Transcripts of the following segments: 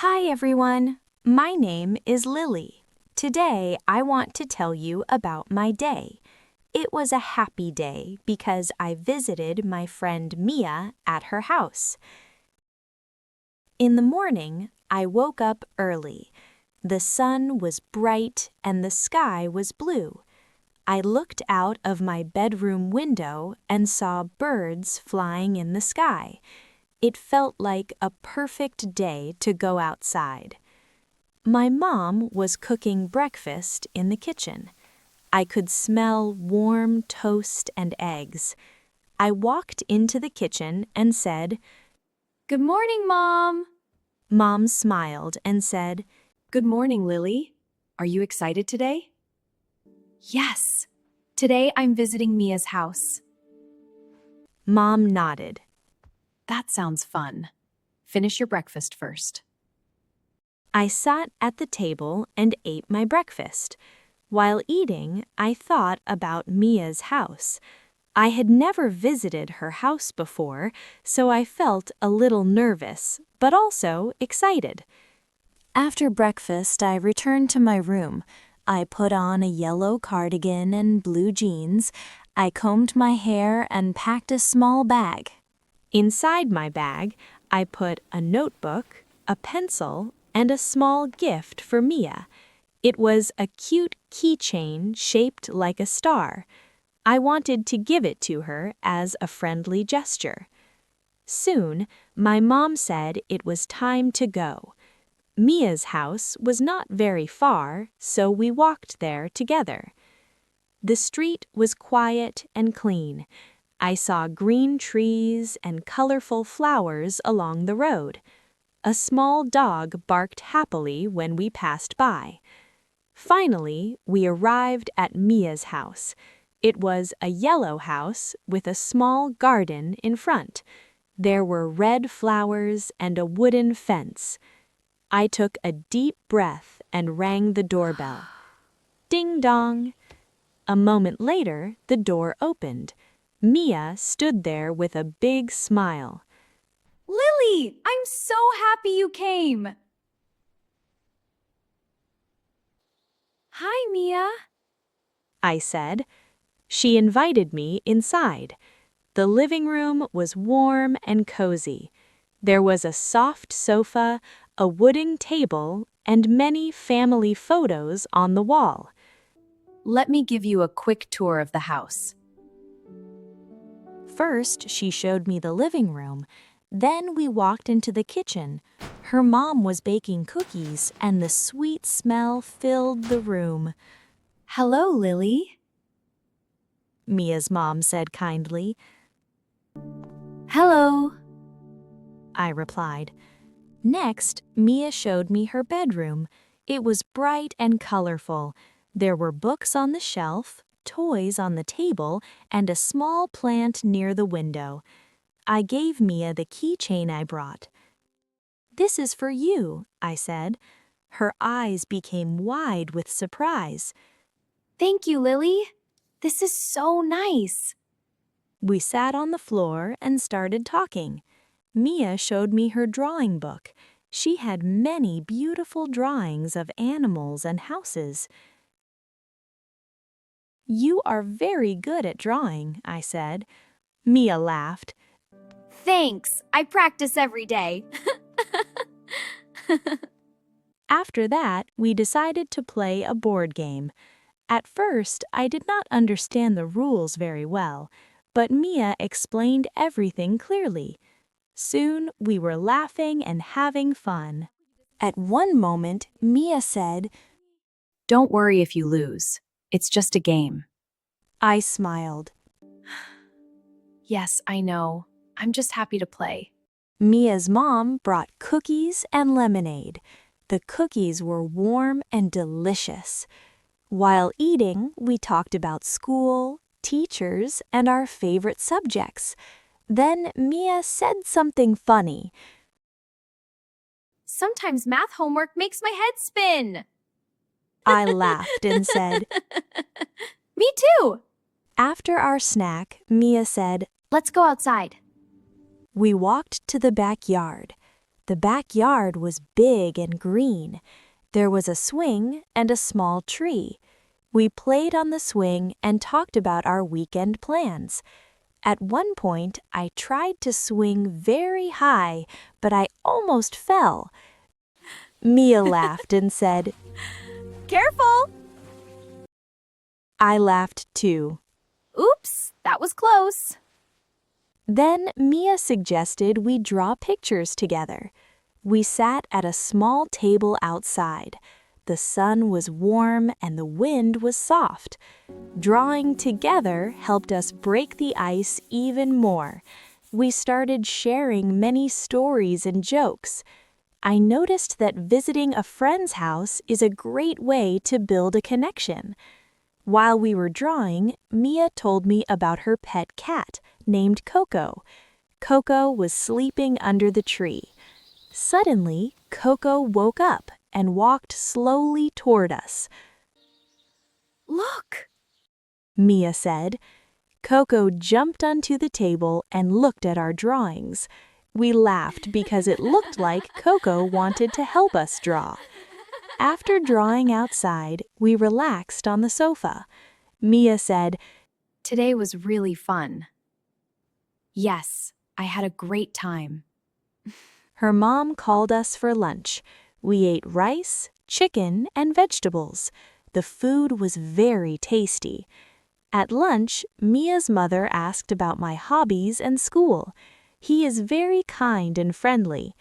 Hi everyone, my name is Lily. Today I want to tell you about my day. It was a happy day because I visited my friend Mia at her house. In the morning, I woke up early. The sun was bright and the sky was blue. I looked out of my bedroom window and saw birds flying in the sky. It felt like a perfect day to go outside. My mom was cooking breakfast in the kitchen. I could smell warm toast and eggs. I walked into the kitchen and said, Good morning, Mom. Mom smiled and said, Good morning, Lily. Are you excited today? Yes. Today I'm visiting Mia's house. Mom nodded. That sounds fun. Finish your breakfast first. I sat at the table and ate my breakfast. While eating, I thought about Mia's house. I had never visited her house before, so I felt a little nervous, but also excited. After breakfast, I returned to my room. I put on a yellow cardigan and blue jeans. I combed my hair and packed a small bag. Inside my bag, I put a notebook, a pencil, and a small gift for Mia. It was a cute keychain shaped like a star. I wanted to give it to her as a friendly gesture. Soon, my mom said it was time to go. Mia's house was not very far, so we walked there together. The street was quiet and clean. I saw green trees and colorful flowers along the road. A small dog barked happily when we passed by. Finally, we arrived at Mia's house. It was a yellow house with a small garden in front. There were red flowers and a wooden fence. I took a deep breath and rang the doorbell. Ding dong! A moment later, the door opened. Mia stood there with a big smile. Lily, I'm so happy you came. Hi, Mia. I said. She invited me inside. The living room was warm and cozy. There was a soft sofa, a wooden table, and many family photos on the wall. Let me give you a quick tour of the house. First, she showed me the living room. Then we walked into the kitchen. Her mom was baking cookies, and the sweet smell filled the room. Hello, Lily. Mia's mom said kindly. Hello. I replied. Next, Mia showed me her bedroom. It was bright and colorful. There were books on the shelf, toys on the table, and a small plant near the window. I gave Mia the keychain I brought. This is for you, I said. Her eyes became wide with surprise. Thank you, Lily. This is so nice. We sat on the floor and started talking. Mia showed me her drawing book. She had many beautiful drawings of animals and houses. You are very good at drawing, I said. Mia laughed. Thanks. I practice every day. After that, we decided to play a board game. At first, I did not understand the rules very well, but Mia explained everything clearly. Soon, we were laughing and having fun. At one moment, Mia said, Don't worry if you lose. It's just a game. I smiled. Yes, I know. I'm just happy to play. Mia's mom brought cookies and lemonade. The cookies were warm and delicious. While eating, we talked about school, teachers, and our favorite subjects. Then Mia said something funny. Sometimes math homework makes my head spin. I laughed and said, Me too. After our snack, Mia said, Let's go outside. We walked to the backyard. The backyard was big and green. There was a swing and a small tree. We played on the swing and talked about our weekend plans. At one point, I tried to swing very high, but I almost fell. Mia laughed and said, Careful! I laughed too. Oops, that was close. Then Mia suggested we draw pictures together. We sat at a small table outside. The sun was warm and the wind was soft. Drawing together helped us break the ice even more. We started sharing many stories and jokes. I noticed that visiting a friend's house is a great way to build a connection. While we were drawing, Mia told me about her pet cat named Coco. Coco was sleeping under the tree. Suddenly, Coco woke up and walked slowly toward us. Look! Mia said. Coco jumped onto the table and looked at our drawings. We laughed because it looked like Coco wanted to help us draw. After drawing outside, we relaxed on the sofa. Mia said, Today was really fun. Yes, I had a great time. her mom called us for lunch. We ate rice, chicken, and vegetables. The food was very tasty. At lunch, Mia's mother asked about my hobbies and school. He is very kind and friendly.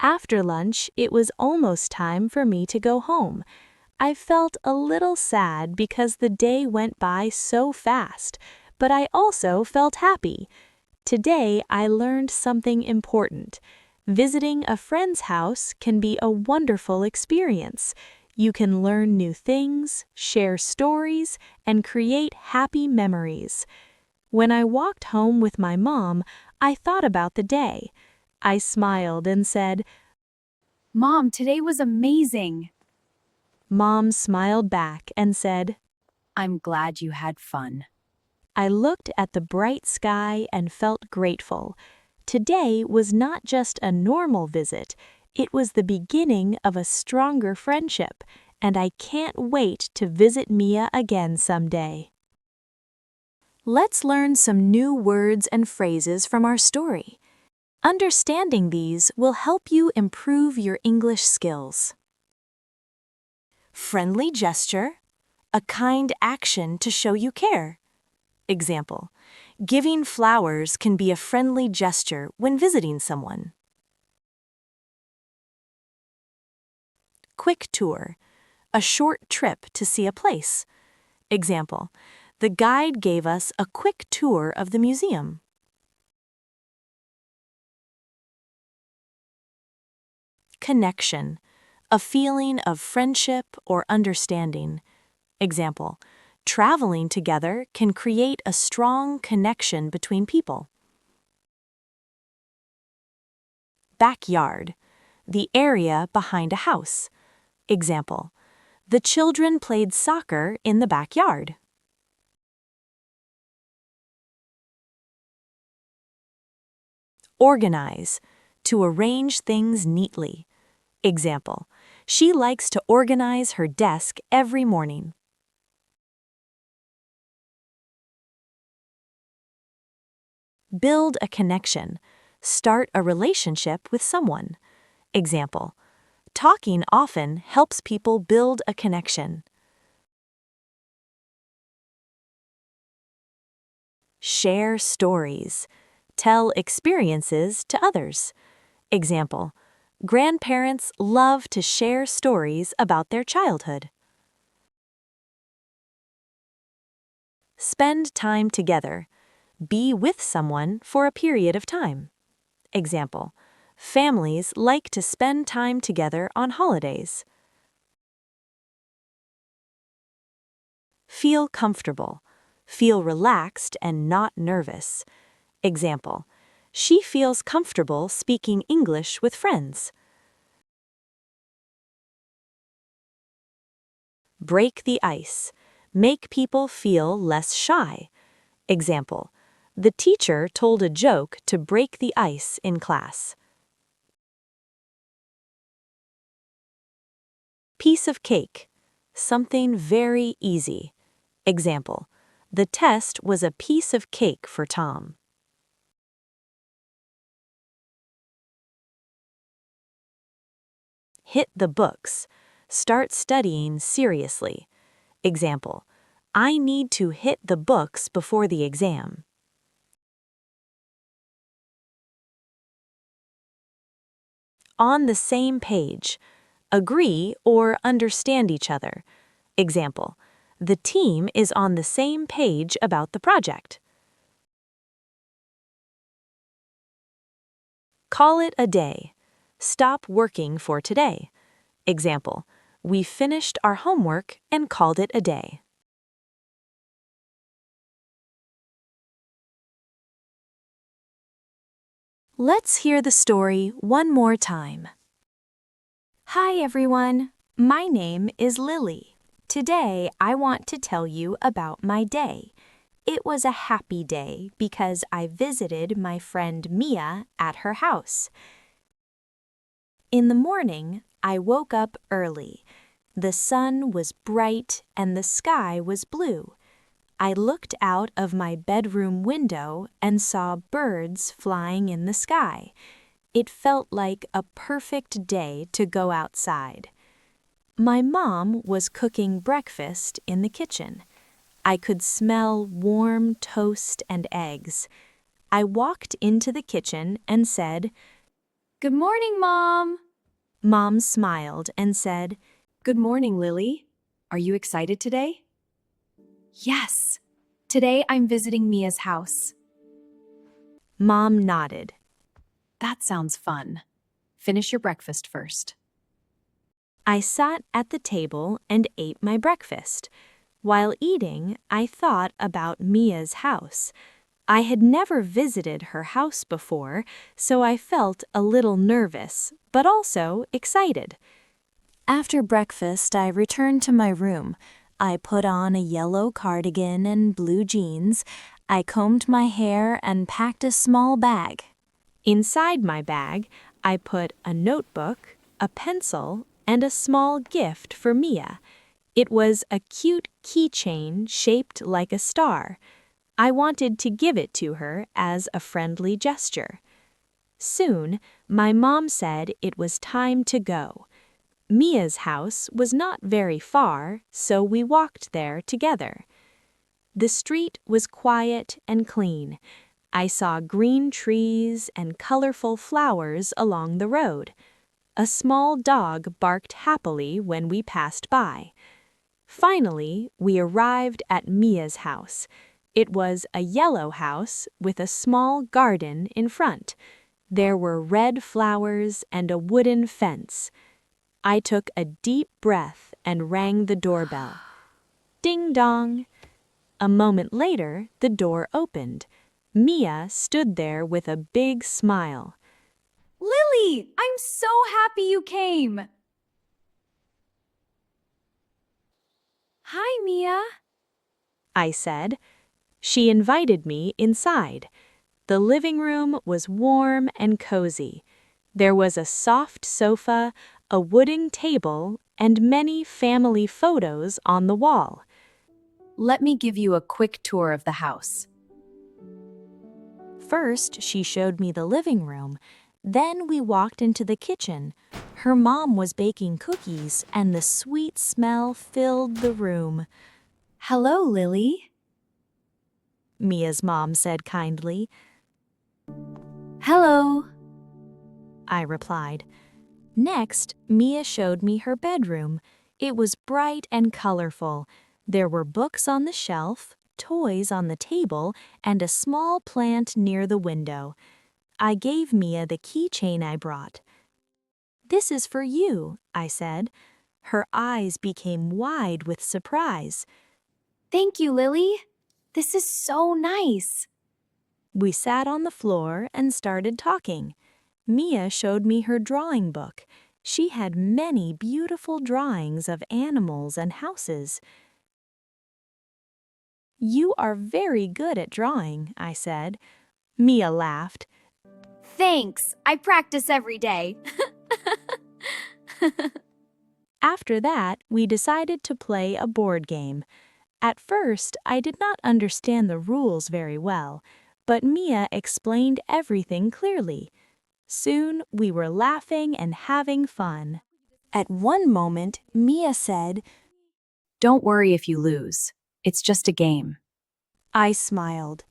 After lunch, it was almost time for me to go home. I felt a little sad because the day went by so fast, but I also felt happy. Today, I learned something important. Visiting a friend's house can be a wonderful experience. You can learn new things, share stories, and create happy memories. When I walked home with my mom, I thought about the day. I smiled and said, Mom, today was amazing. Mom smiled back and said, I'm glad you had fun. I looked at the bright sky and felt grateful. Today was not just a normal visit, it was the beginning of a stronger friendship, and I can't wait to visit Mia again someday. Let's learn some new words and phrases from our story. Understanding these will help you improve your English skills. Friendly gesture, a kind action to show you care. Example, giving flowers can be a friendly gesture when visiting someone. Quick tour, a short trip to see a place. Example, the guide gave us a quick tour of the museum. Connection, a feeling of friendship or understanding. Example, traveling together can create a strong connection between people. Backyard, the area behind a house. Example, the children played soccer in the backyard. Organize, to arrange things neatly. Example, she likes to organize her desk every morning. Build a connection, start a relationship with someone. Example, talking often helps people build a connection. Share stories, tell experiences to others. Example, grandparents love to share stories about their childhood. Spend time together, be with someone for a period of time. Example, families like to spend time together on holidays. Feel comfortable, feel relaxed and not nervous. Example, she feels comfortable speaking English with friends. Break the ice, make people feel less shy. Example, the teacher told a joke to break the ice in class. Piece of cake. Something very easy. Example: the test was a piece of cake for Tom. Hit the books. Start studying seriously. Example: I need to hit the books before the exam. On the same page. Agree or understand each other. Example: the team is on the same page about the project. Call it a day. Stop working for today. Example: we finished our homework and called it a day. Let's hear the story one more time. Hi everyone, my name is Lily. Today I want to tell you about my day. It was a happy day because I visited my friend Mia at her house. In the morning, I woke up early. The sun was bright and the sky was blue. I looked out of my bedroom window and saw birds flying in the sky. It felt like a perfect day to go outside. My mom was cooking breakfast in the kitchen. I could smell warm toast and eggs. I walked into the kitchen and said, Good morning, Mom. Mom smiled and said, Good morning, Lily. Are you excited today? Yes. Today I'm visiting Mia's house. Mom nodded. That sounds fun. Finish your breakfast first. I sat at the table and ate my breakfast. While eating, I thought about Mia's house. I had never visited her house before, so I felt a little nervous, but also excited. After breakfast, I returned to my room. I put on a yellow cardigan and blue jeans. I combed my hair and packed a small bag. Inside my bag, I put a notebook, a pencil, and a small gift for Mia. It was a cute keychain shaped like a star. I wanted to give it to her as a friendly gesture. Soon, my mom said it was time to go. Mia's house was not very far, so we walked there together. The street was quiet and clean. I saw green trees and colorful flowers along the road. A small dog barked happily when we passed by. Finally, we arrived at Mia's house. It was a yellow house with a small garden in front. There were red flowers and a wooden fence. I took a deep breath and rang the doorbell. Ding dong! A moment later, the door opened. Mia stood there with a big smile. Lily, I'm so happy you came. Hi, Mia. I said. She invited me inside. The living room was warm and cozy. There was a soft sofa, a wooden table, and many family photos on the wall. Let me give you a quick tour of the house. First, she showed me the living room. Then we walked into the kitchen. Her mom was baking cookies, and the sweet smell filled the room. Hello, Lily. Mia's mom said kindly. Hello. I replied. Next, Mia showed me her bedroom. It was bright and colorful. There were books on the shelf, toys on the table, and a small plant near the window. I gave Mia the keychain I brought. This is for you, I said. Her eyes became wide with surprise. Thank you, Lily. This is so nice. We sat on the floor and started talking. Mia showed me her drawing book. She had many beautiful drawings of animals and houses. You are very good at drawing, I said. Mia laughed. Thanks. I practice every day. After that, we decided to play a board game. At first, I did not understand the rules very well, but Mia explained everything clearly. Soon, we were laughing and having fun. At one moment, Mia said, Don't worry if you lose. It's just a game. I smiled.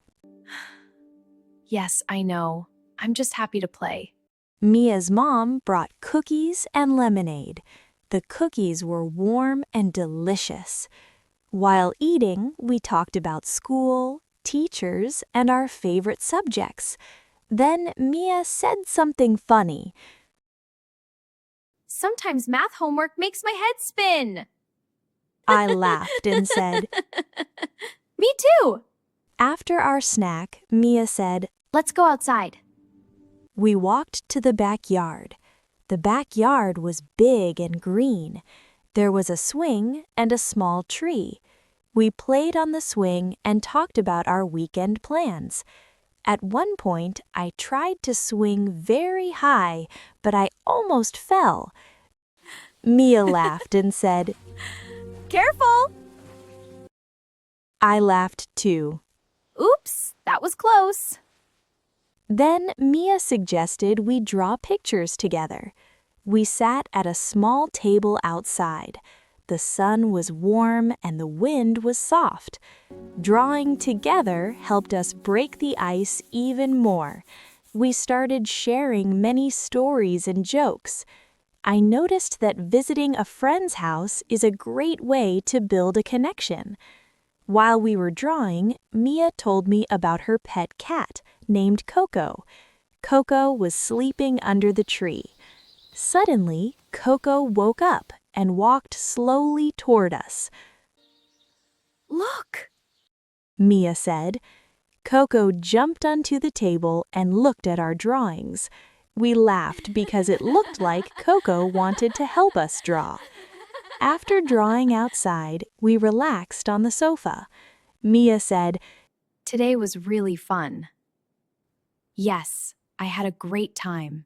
Yes, I know. I'm just happy to play. Mia's mom brought cookies and lemonade. The cookies were warm and delicious. While eating, we talked about school, teachers, and our favorite subjects. Then Mia said something funny. Sometimes math homework makes my head spin. I laughed and said, Me too. After our snack, Mia said, Let's go outside. We walked to the backyard. The backyard was big and green. There was a swing and a small tree. We played on the swing and talked about our weekend plans. At one point, I tried to swing very high, but I almost fell. Mia laughed and said, Careful! I laughed too. Oops, that was close. Then Mia suggested we draw pictures together. We sat at a small table outside. The sun was warm and the wind was soft. Drawing together helped us break the ice even more. We started sharing many stories and jokes. I noticed that visiting a friend's house is a great way to build a connection. While we were drawing, Mia told me about her pet cat named Coco. Coco was sleeping under the tree. Suddenly, Coco woke up and walked slowly toward us. Look! Mia said. Coco jumped onto the table and looked at our drawings. We laughed because it looked like Coco wanted to help us draw. After drawing outside, we relaxed on the sofa. Mia said, Today was really fun. Yes, I had a great time.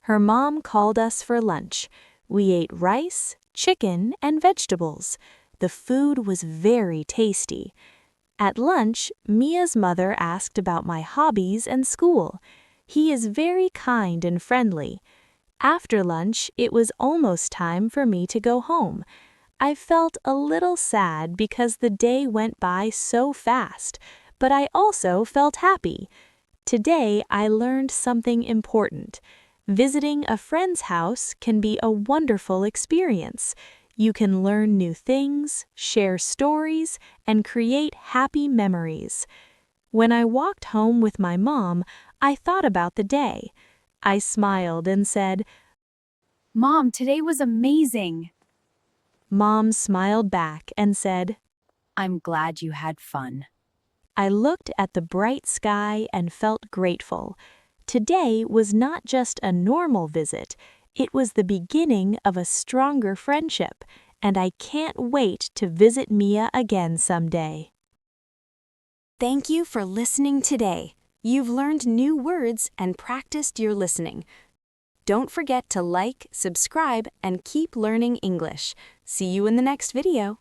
Her mom called us for lunch. We ate rice, chicken, and vegetables. The food was very tasty. At lunch, Mia's mother asked about my hobbies and school. He is very kind and friendly. After lunch, it was almost time for me to go home. I felt a little sad because the day went by so fast, but I also felt happy. Today, I learned something important. Visiting a friend's house can be a wonderful experience. You can learn new things, share stories, and create happy memories. When I walked home with my mom, I thought about the day. I smiled and said, Mom, today was amazing. Mom smiled back and said, I'm glad you had fun. I looked at the bright sky and felt grateful. Today was not just a normal visit, it was the beginning of a stronger friendship, and I can't wait to visit Mia again someday. Thank you for listening today. You've learned new words and practiced your listening. Don't forget to like, subscribe, and keep learning English. See you in the next video.